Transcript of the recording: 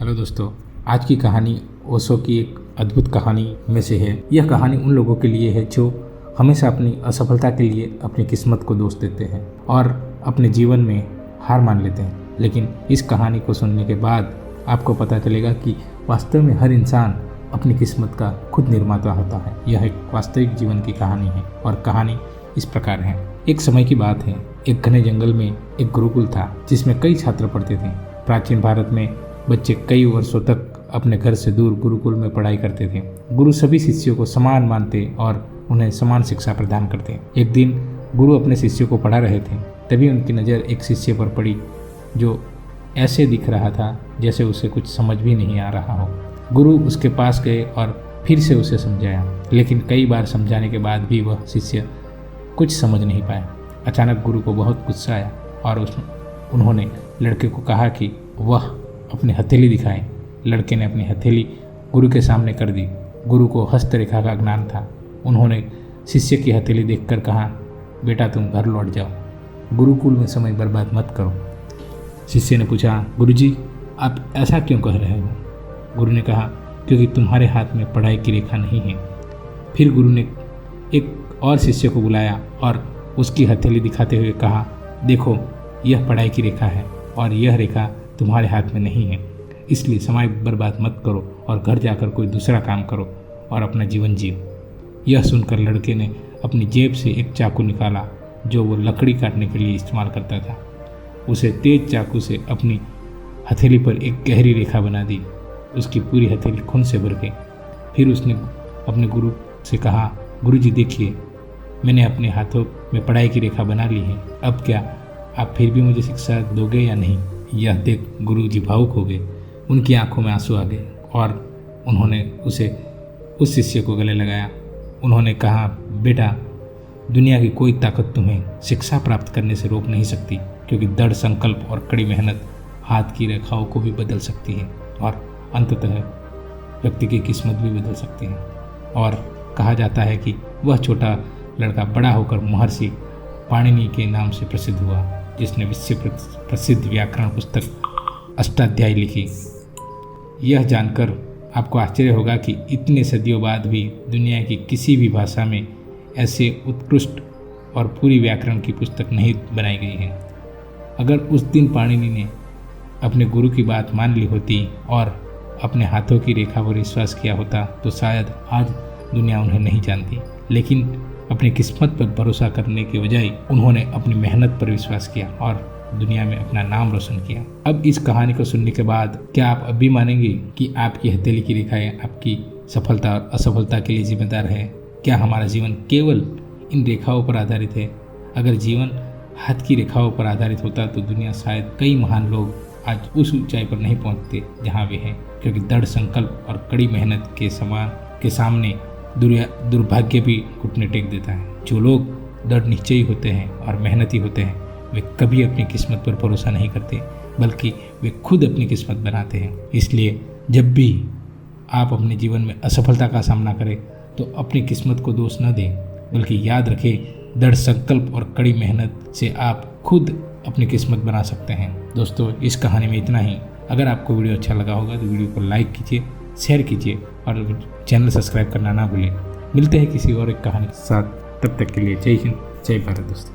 Hello दोस्तों, आज की कहानी ओशो की एक अद्भुत कहानी में से है। यह कहानी उन लोगों के लिए है जो हमेशा अपनी असफलता के लिए अपनी किस्मत को दोष देते हैं और अपने जीवन में हार मान लेते हैं। लेकिन इस कहानी को सुनने के बाद आपको पता चलेगा कि वास्तव में हर इंसान अपनी किस्मत का खुद निर्माता होता है। यह एक वास्तविक जीवन की कहानी है और कहानी इस प्रकार है। एक समय की बात है, एक घने जंगल में एक गुरुकुल था जिसमें कई छात्र पढ़ते थे। प्राचीन भारत में बच्चे कई वर्षों तक अपने घर से दूर गुरुकुल में पढ़ाई करते थे। गुरु सभी शिष्यों को समान मानते और उन्हें समान शिक्षा प्रदान करते। एक दिन गुरु अपने शिष्यों को पढ़ा रहे थे, तभी उनकी नज़र एक शिष्य पर पड़ी जो ऐसे दिख रहा था जैसे उसे कुछ समझ भी नहीं आ रहा हो। गुरु उसके पास गए और फिर से उसे समझाया, लेकिन कई बार समझाने के बाद भी वह शिष्य कुछ समझ नहीं पाया। अचानक गुरु को बहुत गुस्सा आया और उन्होंने लड़के को कहा कि वह अपनी हथेली दिखाए। लड़के ने अपनी हथेली गुरु के सामने कर दी। गुरु को हस्तरेखा का ज्ञान था। उन्होंने शिष्य की हथेली देखकर कहा, बेटा तुम घर लौट जाओ, गुरुकुल में समय बर्बाद मत करो। शिष्य ने पूछा, गुरुजी आप ऐसा क्यों कह रहे हो? गुरु ने कहा, क्योंकि तुम्हारे हाथ में पढ़ाई की रेखा नहीं है। फिर गुरु ने एक और शिष्य को बुलाया और उसकी हथेली दिखाते हुए कहा, देखो यह पढ़ाई की रेखा है और यह रेखा तुम्हारे हाथ में नहीं है, इसलिए समय बर्बाद मत करो और घर जाकर कोई दूसरा काम करो और अपना जीवन जियो। यह सुनकर लड़के ने अपनी जेब से एक चाकू निकाला जो वो लकड़ी काटने के लिए इस्तेमाल करता था। उसे तेज चाकू से अपनी हथेली पर एक गहरी रेखा बना दी। उसकी पूरी हथेली खून से भर गई। फिर उसने अपने गुरु से कहा, गुरुजी देखिए मैंने अपने हाथों में पढ़ाई की रेखा बना ली है, अब क्या आप फिर भी मुझे शिक्षा दोगे या नहीं? यह देख गुरुजी भावुक हो गए। उनकी आंखों में आंसू आ गए और उन्होंने उस शिष्य को गले लगाया। उन्होंने कहा, बेटा दुनिया की कोई ताकत तुम्हें शिक्षा प्राप्त करने से रोक नहीं सकती, क्योंकि दृढ़ संकल्प और कड़ी मेहनत हाथ की रेखाओं को भी बदल सकती है और अंततः व्यक्ति की किस्मत भी बदल सकती है। और कहा जाता है कि वह छोटा लड़का बड़ा होकर महर्षि पाणिनि के नाम से प्रसिद्ध हुआ, जिसने विश्व प्रसिद्ध व्याकरण पुस्तक अष्टाध्यायी लिखी। यह जानकर आपको आश्चर्य होगा कि इतने सदियों बाद भी दुनिया की किसी भी भाषा में ऐसे उत्कृष्ट और पूरी व्याकरण की पुस्तक नहीं बनाई गई है। अगर उस दिन पाणिनि ने अपने गुरु की बात मान ली होती और अपने हाथों की रेखा पर विश्वास किया होता तो शायद आज दुनिया उन्हें नहीं जानती। लेकिन अपनी किस्मत पर भरोसा करने के बजाय उन्होंने अपनी मेहनत पर विश्वास किया और दुनिया में अपना नाम रोशन किया। अब इस कहानी को सुनने के बाद क्या आप अब भी मानेंगे कि आपकी हथेली की रेखाएं आपकी सफलता और असफलता के लिए जिम्मेदार है? क्या हमारा जीवन केवल इन रेखाओं पर आधारित है? अगर जीवन हाथ की रेखाओं पर आधारित होता तो दुनिया शायद कई महान लोग आज उस ऊंचाई पर नहीं पहुंचते जहां वे हैं, क्योंकि दृढ़ संकल्प और कड़ी मेहनत के सामने दुर्भाग्य भी घुटने टेक देता है। जो लोग दृढ़ निश्चयी होते हैं और मेहनती होते हैं वे कभी अपनी किस्मत पर भरोसा नहीं करते, बल्कि वे खुद अपनी किस्मत बनाते हैं। इसलिए जब भी आप अपने जीवन में असफलता का सामना करें तो अपनी किस्मत को दोष न दें, बल्कि याद रखें दृढ़ संकल्प और कड़ी मेहनत से आप खुद अपनी किस्मत बना सकते हैं। दोस्तों इस कहानी में इतना ही। अगर आपको वीडियो अच्छा लगा होगा तो वीडियो को लाइक कीजिए, शेयर कीजिए और चैनल सब्सक्राइब करना ना भूलें। मिलते हैं किसी और एक कहानी के साथ, तब तक के लिए जय हिंद, जय भारत दोस्तों।